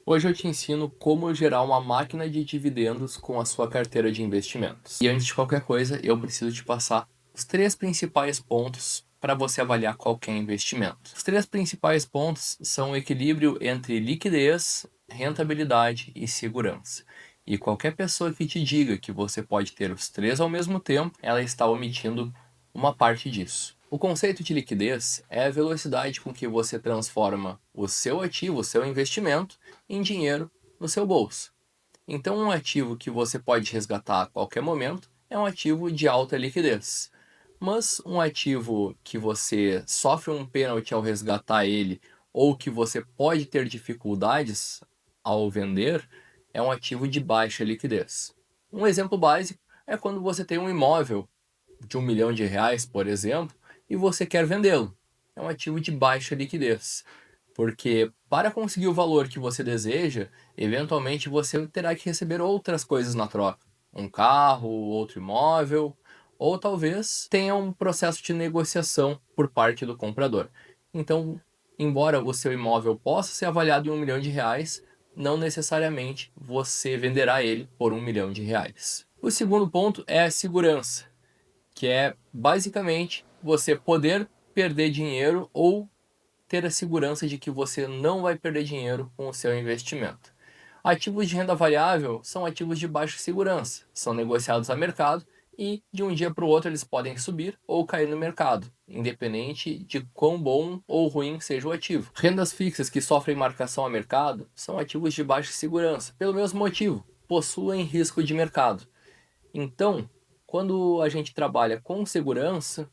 Hoje eu te ensino como gerar uma máquina de dividendos com a sua carteira de investimentos. E antes de qualquer coisa, eu preciso te passar os 3 principais pontos para você avaliar qualquer investimento. Os 3 principais pontos são o equilíbrio entre liquidez, rentabilidade e segurança. E qualquer pessoa que te diga que você pode ter os três ao mesmo tempo, ela está omitindo uma parte disso. O conceito de liquidez é a velocidade com que você transforma o seu ativo, o seu investimento, em dinheiro no seu bolso. Então, um ativo que você pode resgatar a qualquer momento é um ativo de alta liquidez. Mas um ativo que você sofre um pênalti ao resgatar ele ou que você pode ter dificuldades ao vender é um ativo de baixa liquidez. Um exemplo básico é quando você tem um imóvel de R$ 1 milhão, por exemplo, e você quer vendê-lo. É um ativo de baixa liquidez. Porque para conseguir o valor que você deseja, eventualmente você terá que receber outras coisas na troca. Um carro, outro imóvel, ou talvez tenha um processo de negociação por parte do comprador. Então, embora o seu imóvel possa ser avaliado em R$ 1 milhão, não necessariamente você venderá ele por R$ 1 milhão. O segundo ponto é a segurança, que é basicamente você poder perder dinheiro ou ter a segurança de que você não vai perder dinheiro com o seu investimento. Ativos de renda variável são ativos de baixa segurança, são negociados a mercado e de um dia para o outro eles podem subir ou cair no mercado, independente de quão bom ou ruim seja o ativo. Rendas fixas que sofrem marcação a mercado são ativos de baixa segurança, pelo mesmo motivo, possuem risco de mercado. Então, quando a gente trabalha com segurança,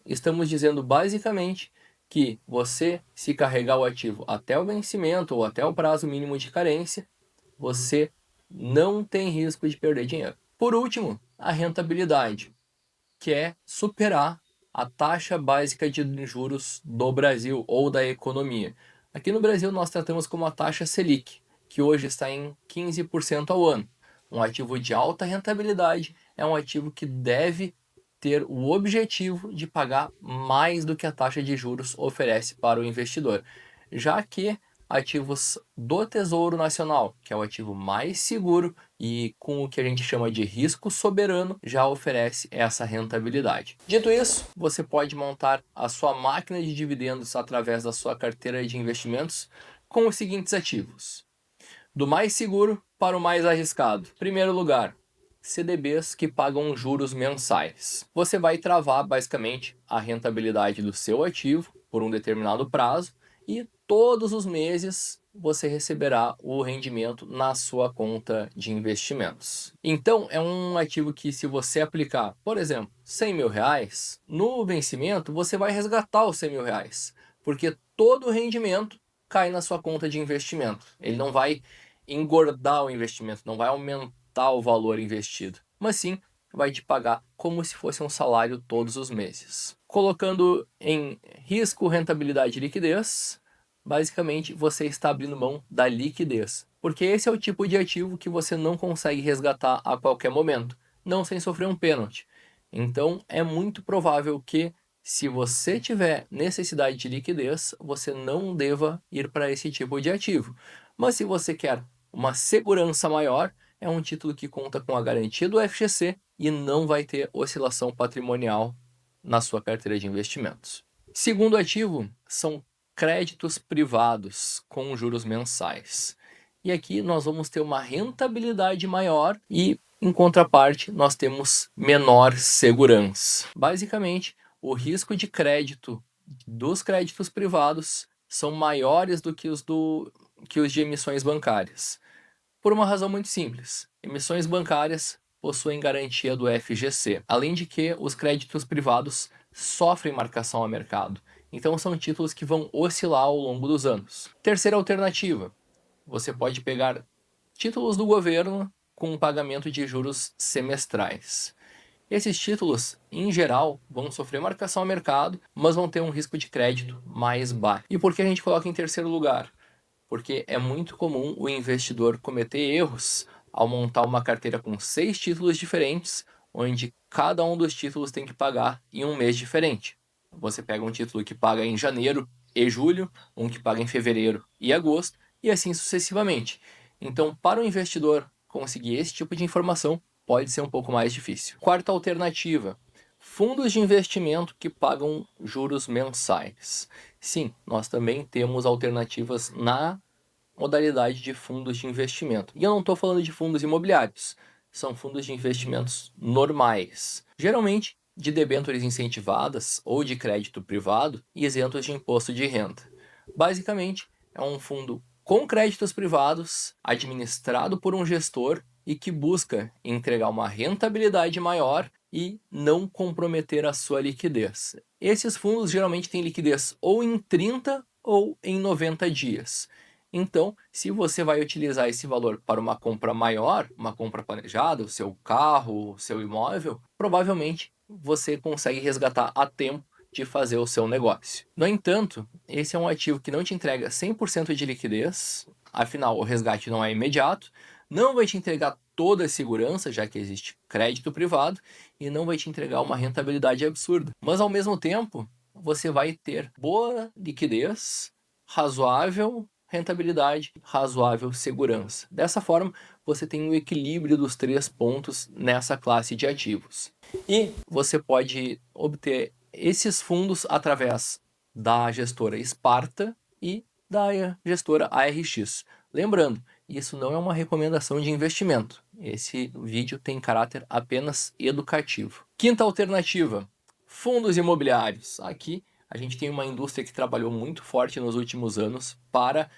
estamos dizendo basicamente que você, se carregar o ativo até o vencimento ou até o prazo mínimo de carência, você não tem risco de perder dinheiro. Por último, a rentabilidade, que é superar a taxa básica de juros do Brasil ou da economia. Aqui no Brasil nós tratamos como a taxa Selic, que hoje está em 15% ao ano. Um ativo de alta rentabilidade é um ativo que deve ter o objetivo de pagar mais do que a taxa de juros oferece para o investidor, já que ativos do Tesouro Nacional, que é o ativo mais seguro e com o que a gente chama de risco soberano, já oferece essa rentabilidade. Dito isso, você pode montar a sua máquina de dividendos através da sua carteira de investimentos com os seguintes ativos: do mais seguro para o mais arriscado. Primeiro lugar, CDBs que pagam juros mensais. Você vai travar basicamente a rentabilidade do seu ativo por um determinado prazo e todos os meses você receberá o rendimento na sua conta de investimentos. Então, é um ativo que, se você aplicar, por exemplo, R$ 100 mil, no vencimento você vai resgatar os R$ 100 mil, porque todo o rendimento cai na sua conta de investimento. Ele não vai engordar o investimento, não vai aumentar o valor investido, mas sim vai te pagar como se fosse um salário todos os meses. Colocando em risco, rentabilidade e liquidez, basicamente você está abrindo mão da liquidez, porque esse é o tipo de ativo que você não consegue resgatar a qualquer momento, não sem sofrer um pênalti. Então é muito provável que, se você tiver necessidade de liquidez, você não deva ir para esse tipo de ativo. Mas se você quer uma segurança maior, é um título que conta com a garantia do FGC e não vai ter oscilação patrimonial na sua carteira de investimentos. Segundo ativo são créditos privados com juros mensais. E aqui nós vamos ter uma rentabilidade maior e, em contraparte, nós temos menor segurança. Basicamente, o risco de crédito dos créditos privados são maiores do que os de emissões bancárias. Por uma razão muito simples: emissões bancárias possuem garantia do FGC, além de que os créditos privados sofrem marcação a mercado, então são títulos que vão oscilar ao longo dos anos. Terceira alternativa: você pode pegar títulos do governo com um pagamento de juros semestrais. Esses títulos, em geral, vão sofrer marcação a mercado, mas vão ter um risco de crédito mais baixo. E por que a gente coloca em terceiro lugar? Porque é muito comum o investidor cometer erros ao montar uma carteira com 6 títulos diferentes, onde cada um dos títulos tem que pagar em um mês diferente. Você pega um título que paga em janeiro e julho, um que paga em fevereiro e agosto, e assim sucessivamente. Então, para o investidor conseguir esse tipo de informação, pode ser um pouco mais difícil. Quarta alternativa: fundos de investimento que pagam juros mensais. Sim, nós também temos alternativas na modalidade de fundos de investimento. E eu não estou falando de fundos imobiliários, são fundos de investimentos normais, geralmente de debêntures incentivadas ou de crédito privado e isentos de imposto de renda. Basicamente, é um fundo com créditos privados, administrado por um gestor e que busca entregar uma rentabilidade maior e não comprometer a sua liquidez. Esses fundos geralmente têm liquidez ou em 30 ou em 90 dias. Então, se você vai utilizar esse valor para uma compra maior, uma compra planejada, o seu carro, o seu imóvel, provavelmente você consegue resgatar a tempo de fazer o seu negócio. No entanto, esse é um ativo que não te entrega 100% de liquidez, afinal o resgate não é imediato, não vai te entregar toda a segurança, já que existe crédito privado, e não vai te entregar uma rentabilidade absurda. Mas ao mesmo tempo, você vai ter boa liquidez, razoável rentabilidade, razoável segurança. Dessa forma, você tem um equilíbrio dos 3 pontos nessa classe de ativos. E você pode obter esses fundos através da gestora Sparta e da gestora ARX. Lembrando, isso não é uma recomendação de investimento. Esse vídeo tem caráter apenas educativo. Quinta alternativa: fundos imobiliários. Aqui a gente tem uma indústria que trabalhou muito forte nos últimos anos para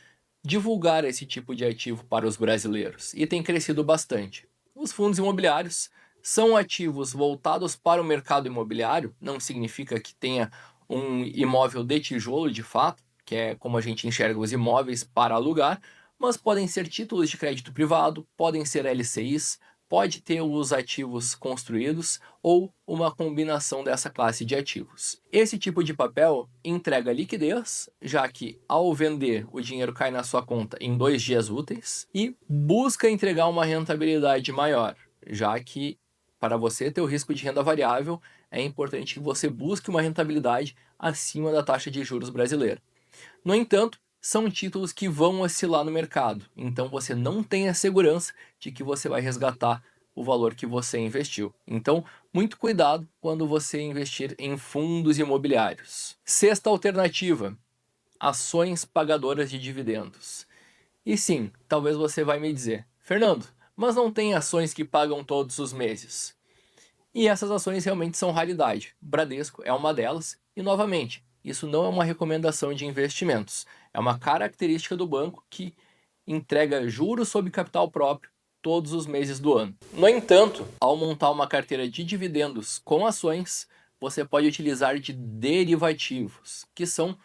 divulgar esse tipo de ativo para os brasileiros e tem crescido bastante. Os fundos imobiliários são ativos voltados para o mercado imobiliário, não significa que tenha um imóvel de tijolo de fato, que é como a gente enxerga os imóveis para alugar, mas podem ser títulos de crédito privado, podem ser LCIs, pode ter os ativos construídos ou uma combinação dessa classe de ativos. Esse tipo de papel entrega liquidez, já que ao vender o dinheiro cai na sua conta em 2 dias úteis, e busca entregar uma rentabilidade maior, já que para você ter o risco de renda variável, é importante que você busque uma rentabilidade acima da taxa de juros brasileira. No entanto, são títulos que vão oscilar no mercado, então você não tem a segurança de que você vai resgatar o valor que você investiu. Então, muito cuidado quando você investir em fundos imobiliários. Sexta alternativa: ações pagadoras de dividendos. E sim, talvez você vai me dizer: Fernando, mas não tem ações que pagam todos os meses? E essas ações realmente são raridade. Bradesco é uma delas, e novamente, isso não é uma recomendação de investimentos, é uma característica do banco que entrega juros sobre capital próprio todos os meses do ano. No entanto, ao montar uma carteira de dividendos com ações, você pode utilizar de derivativos, que são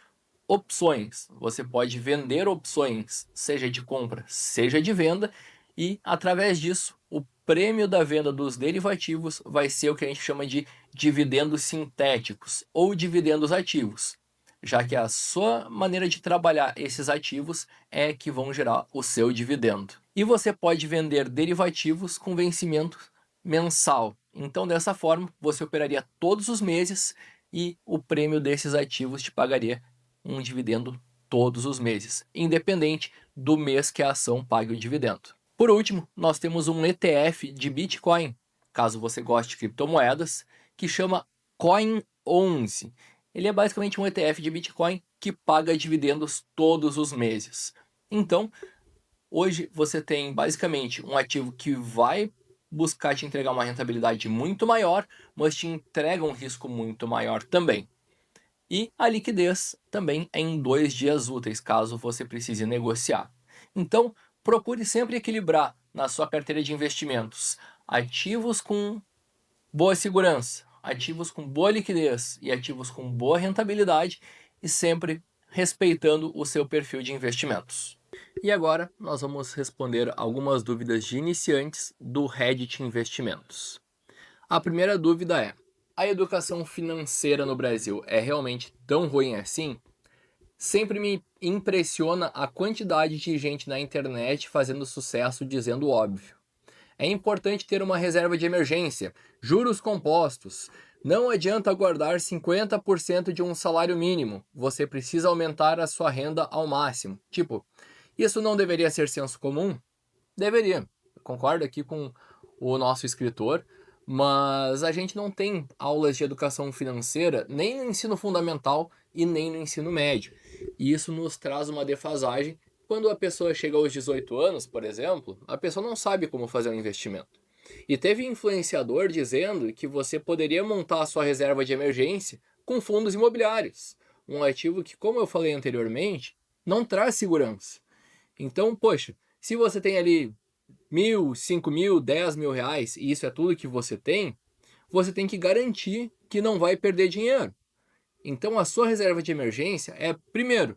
opções. Você pode vender opções, seja de compra, seja de venda, e através disso, o prêmio da venda dos derivativos vai ser o que a gente chama de dividendos sintéticos ou dividendos ativos, já que a sua maneira de trabalhar esses ativos é que vão gerar o seu dividendo. E você pode vender derivativos com vencimento mensal. Então, dessa forma, você operaria todos os meses e o prêmio desses ativos te pagaria um dividendo todos os meses, independente do mês que a ação pague o dividendo. Por último, nós temos um ETF de Bitcoin, caso você goste de criptomoedas, que chama Coin11. Ele é basicamente um ETF de Bitcoin que paga dividendos todos os meses. Então, hoje você tem basicamente um ativo que vai buscar te entregar uma rentabilidade muito maior, mas te entrega um risco muito maior também. E a liquidez também é em 2 dias úteis, caso você precise negociar. Então, procure sempre equilibrar na sua carteira de investimentos ativos com boa segurança, ativos com boa liquidez e ativos com boa rentabilidade, e sempre respeitando o seu perfil de investimentos. E agora nós vamos responder algumas dúvidas de iniciantes do Reddit Investimentos. A primeira dúvida é: a educação financeira no Brasil é realmente tão ruim assim? Sempre me impressiona a quantidade de gente na internet fazendo sucesso dizendo o óbvio. É importante ter uma reserva de emergência, juros compostos. Não adianta guardar 50% de um salário mínimo. Você precisa aumentar a sua renda ao máximo. Tipo, Isso não deveria ser senso comum? Deveria. Eu concordo aqui com o nosso escritor, mas a gente não tem aulas de educação financeira nem no ensino fundamental e nem no ensino médio. E isso nos traz uma defasagem. Quando a pessoa chega aos 18 anos, por exemplo, a pessoa não sabe como fazer um investimento. E teve influenciador dizendo que você poderia montar a sua reserva de emergência com fundos imobiliários, um ativo que, como eu falei anteriormente, não traz segurança. Então, poxa, se você tem ali 1.000, 5.000, 10.000 reais, e isso é tudo que você tem que garantir que não vai perder dinheiro. Então, a sua reserva de emergência é, primeiro,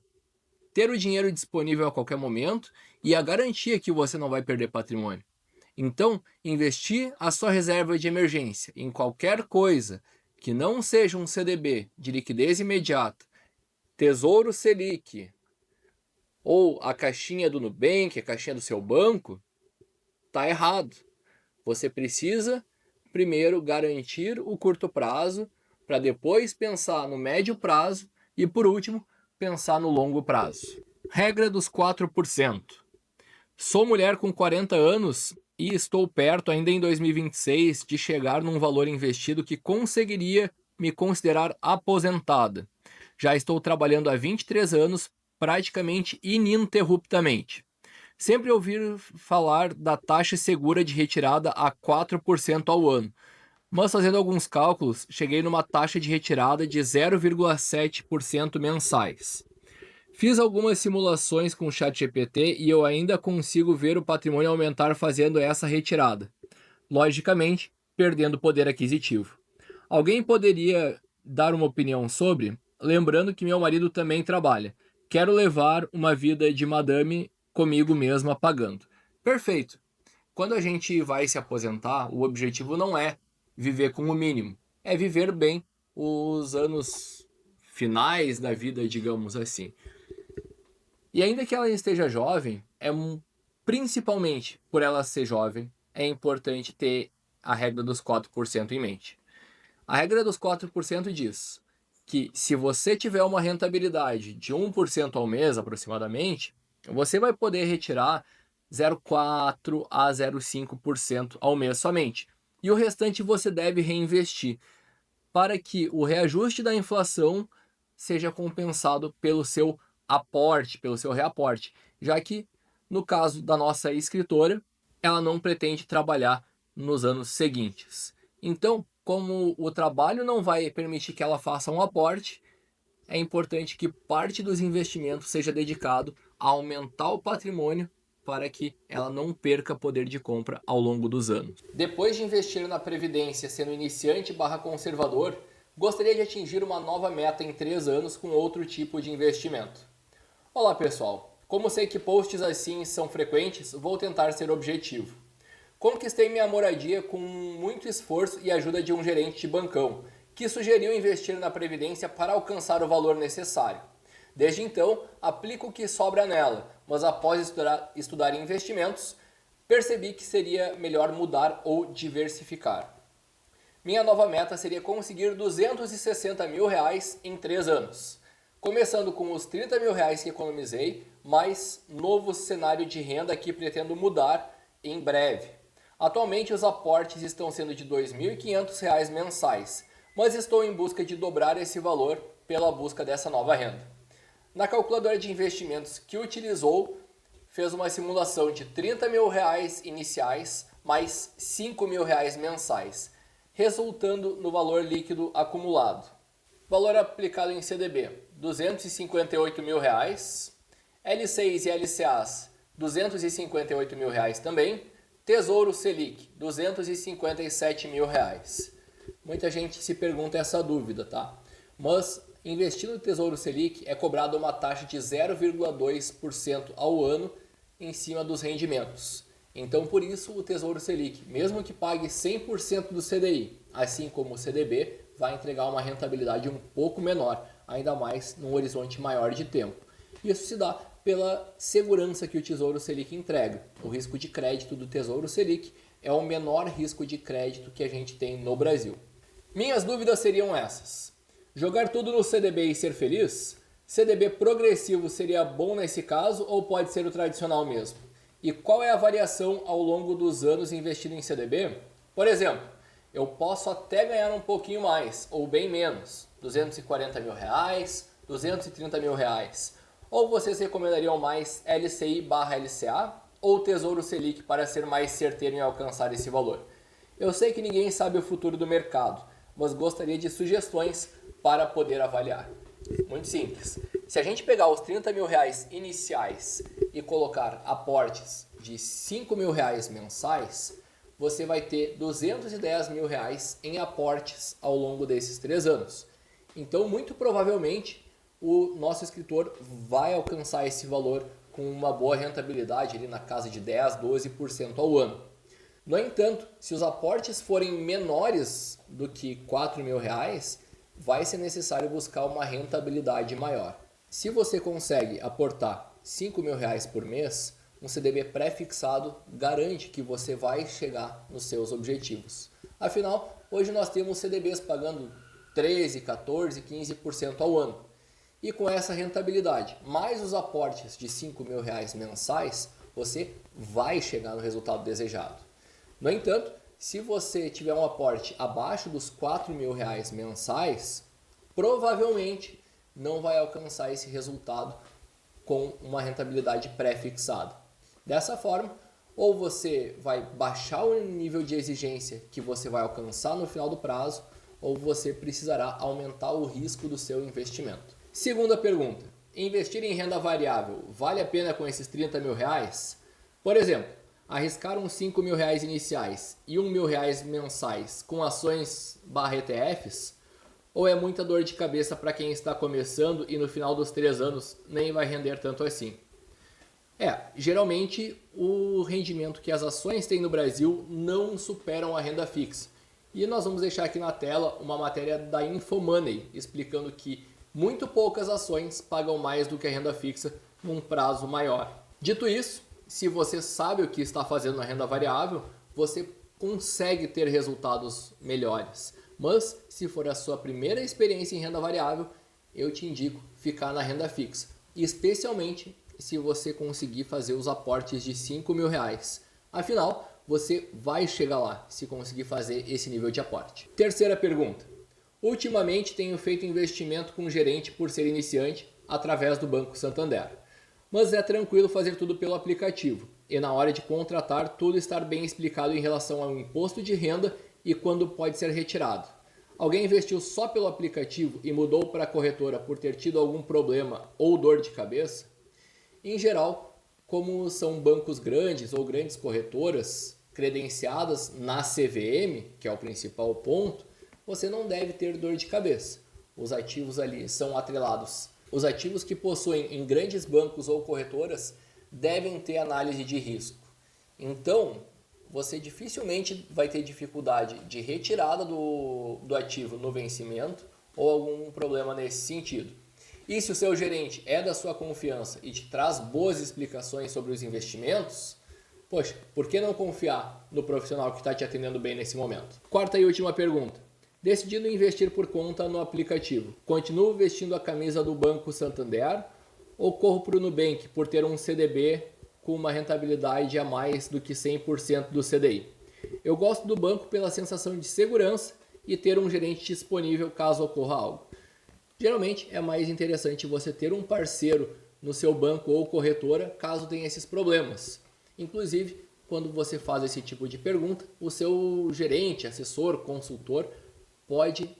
ter o dinheiro disponível a qualquer momento e a garantia que você não vai perder patrimônio. Então, investir a sua reserva de emergência em qualquer coisa que não seja um CDB de liquidez imediata, Tesouro Selic, ou a caixinha do Nubank, a caixinha do seu banco, está errado. Você precisa primeiro garantir o curto prazo, para depois pensar no médio prazo e, por último, pensar no longo prazo. Regra dos 4%. Sou mulher com 40 anos e estou perto, ainda em 2026, de chegar num valor investido que conseguiria me considerar aposentada. Já estou trabalhando há 23 anos, praticamente ininterruptamente. Sempre ouvi falar da taxa segura de retirada a 4% ao ano, mas fazendo alguns cálculos, cheguei numa taxa de retirada de 0,7% mensais. Fiz algumas simulações com o ChatGPT e eu ainda consigo ver o patrimônio aumentar fazendo essa retirada. Logicamente, perdendo poder aquisitivo. Alguém poderia dar uma opinião sobre? Lembrando que meu marido também trabalha. Quero levar uma vida de madame comigo mesma pagando. Perfeito. Quando a gente vai se aposentar, o objetivo não é viver com o mínimo, é viver bem os anos finais da vida, digamos assim. E ainda que ela esteja jovem, principalmente por ela ser jovem, é importante ter a regra dos 4% em mente. A regra dos 4% diz que se você tiver uma rentabilidade de 1% ao mês aproximadamente, você vai poder retirar 0,4 a 0,5% ao mês somente. E o restante você deve reinvestir para que o reajuste da inflação seja compensado pelo seu aporte, pelo seu reaporte, já que no caso da nossa escritora, ela não pretende trabalhar nos anos seguintes. Então, como o trabalho não vai permitir que ela faça um aporte, é importante que parte dos investimentos seja dedicado a aumentar o patrimônio para que ela não perca poder de compra ao longo dos anos. Depois de investir na Previdência sendo iniciante/conservador, gostaria de atingir uma nova meta em 3 anos com outro tipo de investimento. Olá pessoal, como sei que posts assim são frequentes, vou tentar ser objetivo. Conquistei minha moradia com muito esforço e ajuda de um gerente de bancão, que sugeriu investir na Previdência para alcançar o valor necessário. Desde então, aplico o que sobra nela, mas após estudar investimentos, percebi que seria melhor mudar ou diversificar. Minha nova meta seria conseguir R$260 mil em 3 anos, começando com os R$30 mil que economizei, mais novo cenário de renda que pretendo mudar em breve. Atualmente os aportes estão sendo de R$2.500 mensais, mas estou em busca de dobrar esse valor pela busca dessa nova renda. Na calculadora de investimentos que utilizou, fez uma simulação de R$30 mil iniciais mais R$5 mil mensais, resultando no valor líquido acumulado. Valor aplicado em CDB, R$258 mil, L6 e LCAs, R$258 mil também, Tesouro Selic, R$257 mil. Muita gente se pergunta essa dúvida, tá? Mas investir no Tesouro Selic é cobrado uma taxa de 0,2% ao ano em cima dos rendimentos. Então, por isso, o Tesouro Selic, mesmo que pague 100% do CDI, assim como o CDB, vai entregar uma rentabilidade um pouco menor, ainda mais num horizonte maior de tempo. Isso se dá pela segurança que o Tesouro Selic entrega. O risco de crédito do Tesouro Selic é o menor risco de crédito que a gente tem no Brasil. Minhas dúvidas seriam essas. Jogar tudo no CDB e ser feliz? CDB progressivo seria bom nesse caso ou pode ser o tradicional mesmo? E qual é a variação ao longo dos anos investido em CDB? Por exemplo, eu posso até ganhar um pouquinho mais ou bem menos, R$240 mil, R$230 mil. Ou vocês recomendariam mais LCI/LCA ou Tesouro Selic para ser mais certeiro em alcançar esse valor? Eu sei que ninguém sabe o futuro do mercado, mas gostaria de sugestões para poder avaliar. Muito simples. Se a gente pegar os R$30 mil iniciais e colocar aportes de R$5 mil mensais, você vai ter R$210 mil em aportes ao longo desses 3 anos. Então, muito provavelmente, o nosso escritor vai alcançar esse valor com uma boa rentabilidade ali na casa de 10, 12% ao ano. No entanto, se os aportes forem menores do que R$4 mil, vai ser necessário buscar uma rentabilidade maior. Se você consegue aportar R$5 mil por mês, um CDB pré-fixado garante que você vai chegar nos seus objetivos. Afinal, hoje nós temos CDBs pagando 13, 14, 15% ao ano. E com essa rentabilidade, mais os aportes de R$5 mil mensais, você vai chegar no resultado desejado. No entanto, se você tiver um aporte abaixo dos R$4 mil mensais, provavelmente não vai alcançar esse resultado com uma rentabilidade pré-fixada. Dessa forma, ou você vai baixar o nível de exigência que você vai alcançar no final do prazo, ou você precisará aumentar o risco do seu investimento. Segunda pergunta, investir em renda variável vale a pena com esses R$30 mil? Por exemplo, arriscar uns R$5 mil iniciais e R$1 mil mensais com ações/ETFs, ou é muita dor de cabeça para quem está começando e no final dos 3 anos nem vai render tanto assim? Geralmente o rendimento que as ações têm no Brasil não superam a renda fixa. E nós vamos deixar aqui na tela uma matéria da Infomoney explicando que muito poucas ações pagam mais do que a renda fixa num prazo maior. Dito isso, se você sabe o que está fazendo na renda variável, você consegue ter resultados melhores. Mas se for a sua primeira experiência em renda variável, eu te indico ficar na renda fixa, especialmente se você conseguir fazer os aportes de R$5 mil. Afinal, você vai chegar lá se conseguir fazer esse nível de aporte. Terceira pergunta. Ultimamente tenho feito investimento com gerente por ser iniciante através do Banco Santander. Mas é tranquilo fazer tudo pelo aplicativo e na hora de contratar tudo estar bem explicado em relação ao imposto de renda e quando pode ser retirado. Alguém investiu só pelo aplicativo e mudou para a corretora por ter tido algum problema ou dor de cabeça? Em geral, como são bancos grandes ou grandes corretoras credenciadas na CVM, que é o principal ponto, você não deve ter dor de cabeça. Os ativos ali são atrelados. Os ativos que possuem em grandes bancos ou corretoras devem ter análise de risco. Então, você dificilmente vai ter dificuldade de retirada do ativo no vencimento ou algum problema nesse sentido. E se o seu gerente é da sua confiança e te traz boas explicações sobre os investimentos, poxa, por que não confiar no profissional que está te atendendo bem nesse momento? Quarta e última pergunta. Decidindo investir por conta no aplicativo, continuo vestindo a camisa do Banco Santander ou corro para o Nubank por ter um CDB com uma rentabilidade a mais do que 100% do CDI? Eu gosto do banco pela sensação de segurança e ter um gerente disponível caso ocorra algo. Geralmente é mais interessante você ter um parceiro no seu banco ou corretora caso tenha esses problemas. Inclusive, quando você faz esse tipo de pergunta, o seu gerente, assessor, consultor pode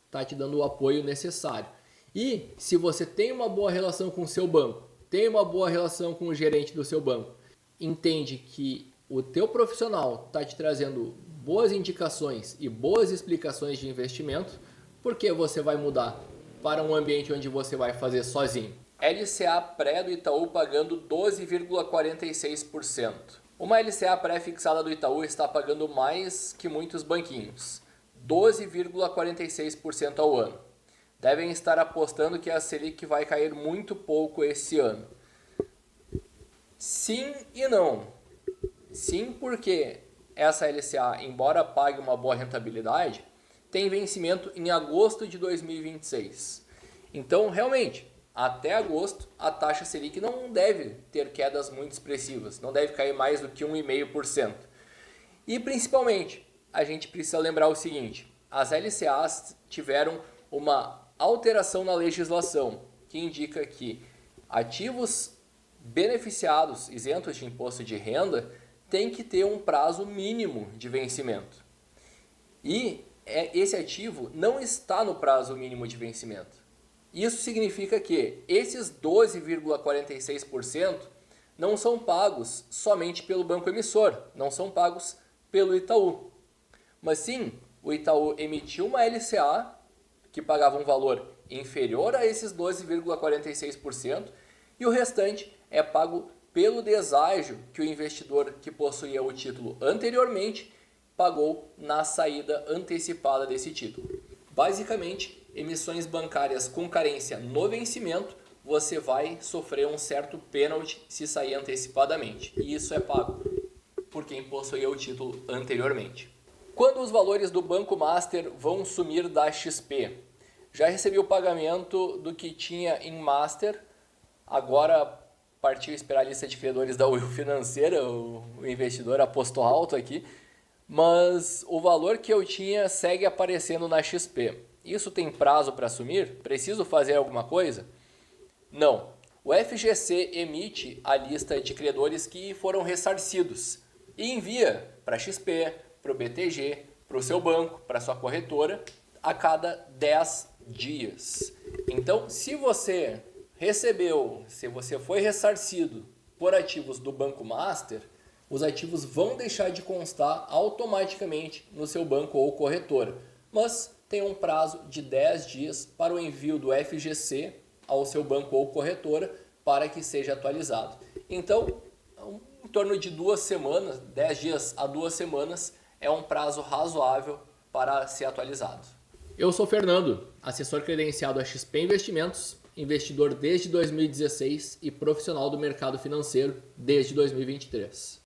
estar te dando o apoio necessário. E se você tem uma boa relação com o seu banco, tem uma boa relação com o gerente do seu banco, entende que o teu profissional está te trazendo boas indicações e boas explicações de investimento, por que você vai mudar para um ambiente onde você vai fazer sozinho? LCA pré do Itaú pagando 12,46%. Uma LCA pré-fixada do Itaú está pagando mais que muitos banquinhos, 12,46% ao ano. Devem estar apostando que a Selic vai cair muito pouco esse ano. Sim e não. Sim, porque essa LCA, embora pague uma boa rentabilidade, tem vencimento em agosto de 2026. Então, realmente, até agosto, a taxa Selic não deve ter quedas muito expressivas, não deve cair mais do que 1,5%. E principalmente, a gente precisa lembrar o seguinte, as LCAs tiveram uma alteração na legislação, que indica que ativos beneficiados, isentos de imposto de renda, têm que ter um prazo mínimo de vencimento. E esse ativo não está no prazo mínimo de vencimento. Isso significa que esses 12,46% não são pagos somente pelo banco emissor, não são pagos pelo Itaú. Mas sim, o Itaú emitiu uma LCA que pagava um valor inferior a esses 12,46% e o restante é pago pelo deságio que o investidor que possuía o título anteriormente pagou na saída antecipada desse título. Basicamente, emissões bancárias com carência no vencimento, você vai sofrer um certo pênalti se sair antecipadamente. E isso é pago por quem possuía o título anteriormente. Quando os valores do Banco Master vão sumir da XP? Já recebi o pagamento do que tinha em Master, agora partiu esperar a lista de credores da Will Financeira, o investidor apostou alto aqui, mas o valor que eu tinha segue aparecendo na XP. Isso tem prazo para assumir? Preciso fazer alguma coisa? Não. O FGC emite a lista de credores que foram ressarcidos e envia para a XP, para o BTG, para o seu banco, para a sua corretora, a cada 10 dias. Então, se você recebeu, se você foi ressarcido por ativos do Banco Master, os ativos vão deixar de constar automaticamente no seu banco ou corretora, mas tem um prazo de 10 dias para o envio do FGC ao seu banco ou corretora para que seja atualizado. Então, em torno de 2 semanas, 10 dias a 2 semanas, é um prazo razoável para ser atualizado. Eu sou Fernando, assessor credenciado a XP Investimentos, investidor desde 2016 e profissional do mercado financeiro desde 2023.